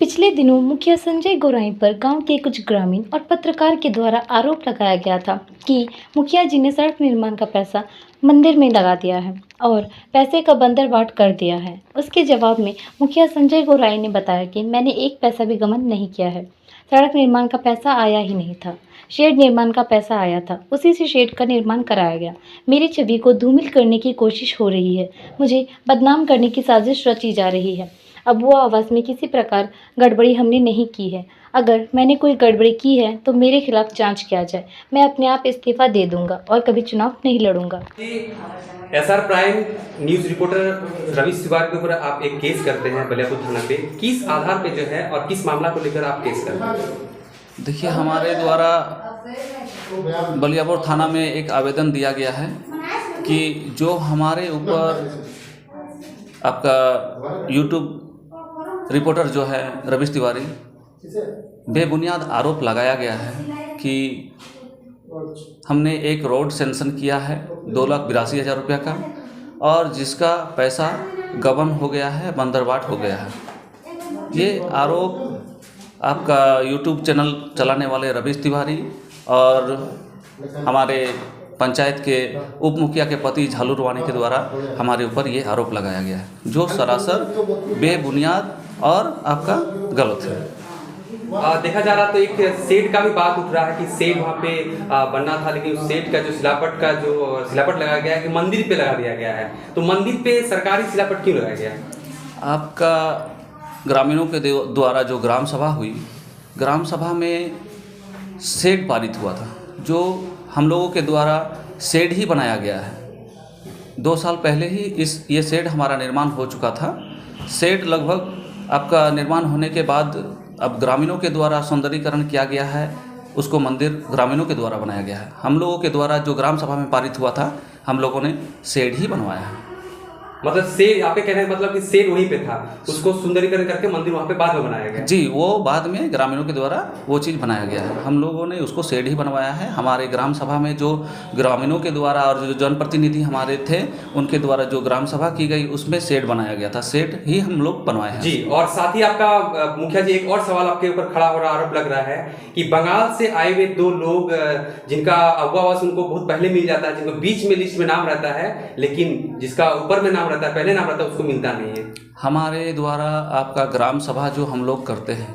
पिछले दिनों मुखिया संजय गोराई पर गांव के कुछ ग्रामीण और पत्रकार के द्वारा आरोप लगाया गया था कि मुखिया जी ने सड़क निर्माण का पैसा मंदिर में लगा दिया है और पैसे का बंदरबाट कर दिया है। उसके जवाब में मुखिया संजय गोराई ने बताया कि मैंने एक पैसा भी गबन नहीं किया है। सड़क निर्माण का पैसा आया ही नहीं था, शेड निर्माण का पैसा आया था, उसी से शेड का निर्माण कराया गया। मेरी छवि को धूमिल करने की कोशिश हो रही है, मुझे बदनाम करने की साजिश रची जा रही है। अब वो आवास में किसी प्रकार गड़बड़ी हमने नहीं की है। अगर मैंने कोई गड़बड़ी की है तो मेरे खिलाफ जांच किया जाए। मैं अपने आप इस्तीफा दे दूंगा और कभी चुनाव नहीं लड़ूंगा। SR prime news reporter Ravish Tiwari के ऊपर आप एक केस करते हैं बलियापुर थाना पे, किस आधार पे जो है और किस मामला को लेकर आप केस करते हैं? देखिए, हमारे द्वारा बलियापुर थाना में एक आवेदन दिया गया है कि जो हमारे ऊपर आपका यूट्यूब रिपोर्टर जो है रवीश तिवारी बेबुनियाद आरोप लगाया गया है कि हमने एक रोड सैंक्शन किया है 2,82,000 रुपये का, और जिसका पैसा गबन हो गया है, बंदरबाट हो गया है। ये आरोप आपका यूट्यूब चैनल चलाने वाले रवीश तिवारी और हमारे पंचायत के उप मुखिया के पति झालूर वाणी के द्वारा हमारे ऊपर ये आरोप लगाया गया है, जो सरासर बेबुनियाद और आपका गलत है। देखा जा रहा तो एक सेट का भी बात उठ रहा है कि सेट वहाँ पे बनना था, लेकिन उस सेट का जो सिलापट लगाया गया है कि मंदिर पे लगा दिया गया है। तो मंदिर पे सरकारी सिलापट क्यों लगाया गया है? आपका ग्रामीणों के द्वारा जो ग्राम सभा हुई, ग्राम सभा में सेट पारित हुआ था, जो हम लोगों के द्वारा शेड ही बनाया गया है। 2 साल पहले ही ये शेड हमारा निर्माण हो चुका था। शेड लगभग आपका निर्माण होने के बाद अब ग्रामीणों के द्वारा सौंदर्यीकरण किया गया है, उसको मंदिर ग्रामीणों के द्वारा बनाया गया है। हम लोगों के द्वारा जो ग्राम सभा में पारित हुआ था, हम लोगों ने शेड ही बनवाया है। मतलब शेड आपके कहने का मतलब कि शेड वहीं पे था, उसको सुंदरीकरण करके मंदिर वहाँ पे बाद में बनाया गया? जी, वो बाद में ग्रामीणों के द्वारा वो चीज़ बनाया गया है। हम लोगों ने उसको शेड ही बनवाया है। हमारे ग्राम सभा में जो ग्रामीणों के द्वारा और जो जनप्रतिनिधि हमारे थे, उनके द्वारा जो ग्राम सभा की गई, उसमें शेड बनाया गया था। शेड ही हम लोग बनवाए हैं। जी, और साथ ही आपका मुखिया जी एक और सवाल आपके ऊपर खड़ा हो रहा, आरोप लग रहा है कि बंगाल से आए हुए 2 लोग जिनका अगवा आवास उनको बहुत पहले मिल जाता है, जिनको बीच में लिस्ट में नाम रहता है, लेकिन जिसका ऊपर में नाम रहता है, पहले नाम रहता है, उसको मिलता नहीं है। हमारे द्वारा आपका ग्राम सभा जो हम लोग करते हैं,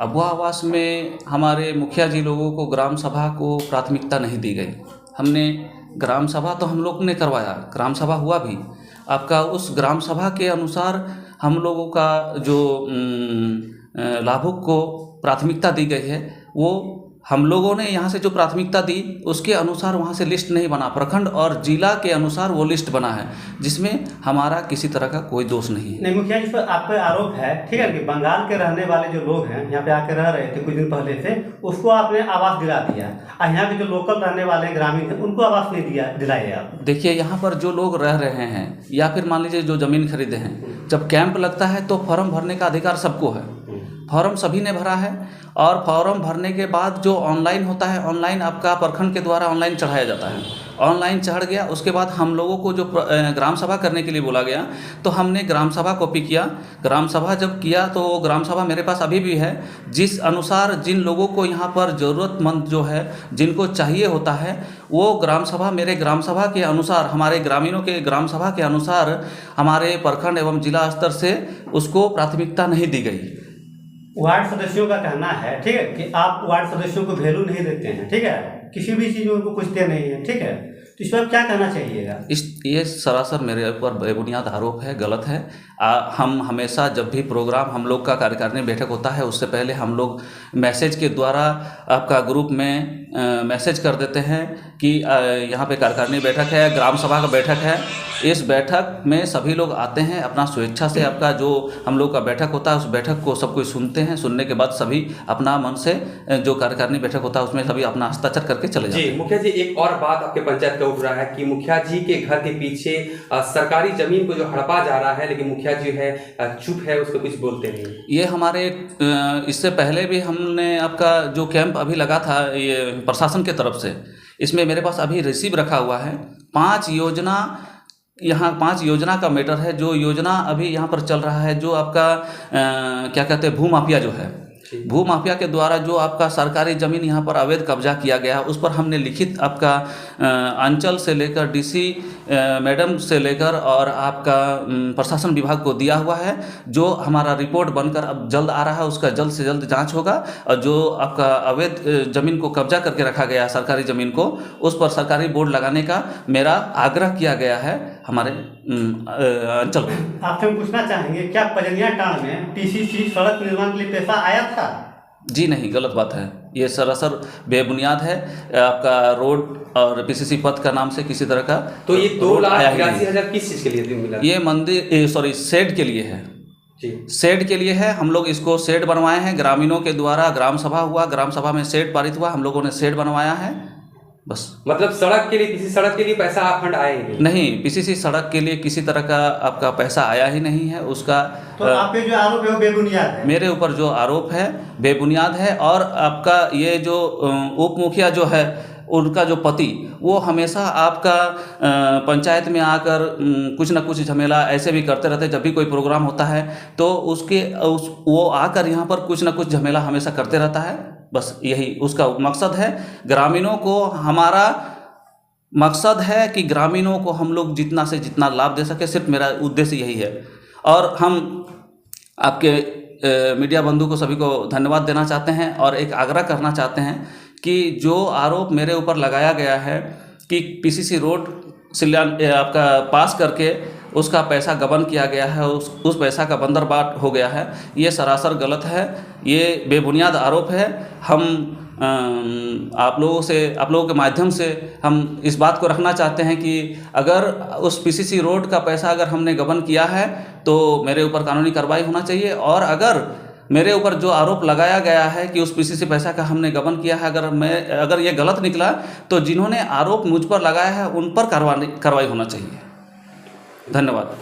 अगवा आवास में हमारे मुखिया जी लोगों को ग्राम सभा को प्राथमिकता नहीं दी गई। हमने ग्राम सभा तो हम लोग ने करवाया, ग्राम सभा हुआ भी। आपका उस ग्राम सभा के अनुसार हम लोगों का जो लाभुक को प्राथमिकता दी गई है, वो हम लोगों ने यहाँ से जो प्राथमिकता दी, उसके अनुसार वहाँ से लिस्ट नहीं बना। प्रखंड और जिला के अनुसार वो लिस्ट बना है, जिसमें हमारा किसी तरह का कोई दोष नहीं है। नहीं मुखिया जी, पर आप पे आरोप है, ठीक है, कि बंगाल के रहने वाले जो लोग हैं, यहाँ पे आके रह रहे थे कुछ दिन पहले से, उसको आपने आवास दिला दिया, और यहाँ के जो लोकल रहने वाले ग्रामीण थे, उनको आवास नहीं दिलाए आप। देखिए, यहाँ पर जो लोग रह रहे हैं या फिर मान लीजिए जो ज़मीन खरीदे हैं, जब कैंप लगता है तो फॉर्म भरने का अधिकार सबको है। फॉर्म सभी ने भरा है, और फॉर्म भरने के बाद जो ऑनलाइन होता है, ऑनलाइन आपका प्रखंड के द्वारा ऑनलाइन चढ़ाया जाता है। ऑनलाइन चढ़ गया, उसके बाद हम लोगों को जो ग्राम सभा करने के लिए बोला गया, तो हमने ग्राम सभा कॉपी किया। ग्राम सभा जब किया तो वो ग्राम सभा मेरे पास अभी भी है, जिस अनुसार जिन लोगों को यहाँ पर ज़रूरतमंद जो है, जिनको चाहिए होता है, वो ग्राम सभा मेरे ग्राम सभा के अनुसार, हमारे ग्रामीणों के ग्राम सभा के अनुसार हमारे प्रखंड एवं जिला स्तर से उसको प्राथमिकता नहीं दी गई। वार्ड सदस्यों का कहना है, ठीक है, कि आप वार्ड सदस्यों को वैल्यू नहीं देते हैं, ठीक है, किसी भी चीज़ में उनको पूछते नहीं है, ठीक है, तो इस पर क्या कहना चाहिएगा? ये सरासर मेरे ऊपर बेबुनियाद आरोप है, गलत है। हम हमेशा जब भी प्रोग्राम हम लोग का कार्यकारिणी बैठक होता है, उससे पहले हम लोग मैसेज के द्वारा आपका ग्रुप में मैसेज कर देते हैं कि यहाँ पे कार्यकारिणी बैठक है, ग्राम सभा का बैठक है। इस बैठक में सभी लोग आते हैं, अपना स्वेच्छा से आपका जो हम लोग का बैठक होता है, उस बैठक को सब कोई सुनते हैं। सुनने के बाद सभी अपना मन से जो कार्यकारिणी बैठक होता है, उसमें सभी अपना हस्ताक्षर करके चले जाते हैं। जी मुखिया जी, एक और बात आपके पंचायत का उठ रहा है कि मुखिया जी के घर के पीछे सरकारी जमीन को जो हड़पा जा रहा है, लेकिन मुखिया जी है चुप है, उस पर कुछ बोलते नहीं। ये हमारे इससे पहले भी हमने आपका जो कैंप अभी लगा था ये प्रशासन के तरफ से, इसमें मेरे पास अभी रिसीव रखा हुआ है। 5 योजना यहाँ 5 योजना का मैटर है। जो योजना अभी यहाँ पर चल रहा है, जो आपका क्या कहते हैं, भूमाफिया जो है, भूमाफिया के द्वारा जो आपका सरकारी ज़मीन यहाँ पर अवैध कब्जा किया गया, उस पर हमने लिखित आपका अंचल से लेकर डीसी मैडम से लेकर और आपका प्रशासन विभाग को दिया हुआ है, जो हमारा रिपोर्ट बनकर अब जल्द आ रहा है। उसका जल्द से जल्द जांच होगा और जो आपका अवैध ज़मीन को कब्जा करके रखा गया है, सरकारी ज़मीन को, उस पर सरकारी बोर्ड लगाने का मेरा आग्रह किया गया है हमारे अंचल को। आपसे हम पूछना चाहेंगे, क्या पजनिया टांड में टीसीसी सड़क निर्माण के लिए पैसा आया था? जी नहीं, गलत बात है। ये सरासर बेबुनियाद है। आपका रोड और पीसीसी पथ का नाम से किसी तरह का तो ये 2,82,000 किस चीज़ के लिए मिला? ये मंदिर शेड के लिए है जी, शेड के लिए है। हम लोग इसको शेड बनवाए हैं ग्रामीणों के द्वारा। ग्राम सभा हुआ, ग्राम सभा में शेड पारित हुआ, हम लोगों ने शेड बनवाया है बस। मतलब सड़क के लिए, किसी सड़क के लिए पैसा फंड आए ही नहीं, पीसीसी सड़क के लिए किसी तरह का आपका पैसा आया ही नहीं है। उसका तो आपके जो आरोप है वो बेबुनियाद है? मेरे ऊपर जो आरोप है बेबुनियाद है। और आपका ये जो उप मुखिया जो है, उनका जो पति, वो हमेशा आपका पंचायत में आकर कुछ ना कुछ झमेला ऐसे भी करते रहते। जब भी कोई प्रोग्राम होता है तो वो आकर यहाँ पर कुछ ना कुछ झमेला हमेशा करते रहता है। बस यही उसका मकसद है। ग्रामीणों को, हमारा मकसद है कि ग्रामीणों को हम लोग जितना से जितना लाभ दे सके, सिर्फ मेरा उद्देश्य यही है। और हम आपके मीडिया बंधु को सभी को धन्यवाद देना चाहते हैं और एक आग्रह करना चाहते हैं कि जो आरोप मेरे ऊपर लगाया गया है कि पीसीसी रोड आपका पास करके उसका पैसा गबन किया गया है, उस पैसा का बंदरबाट हो गया है, ये सरासर गलत है। ये बेबुनियाद आरोप है। हम आप लोगों के माध्यम से हम इस बात को रखना चाहते हैं कि अगर उस पीसीसी रोड का पैसा अगर हमने गबन किया है तो मेरे ऊपर कानूनी कार्रवाई होना चाहिए। और अगर मेरे ऊपर जो आरोप लगाया गया है कि उस पीसीसी पैसा का हमने गबन किया है, अगर ये गलत निकला तो जिन्होंने आरोप मुझ पर लगाया है उन पर कार्रवाई होना चाहिए। धन्यवाद।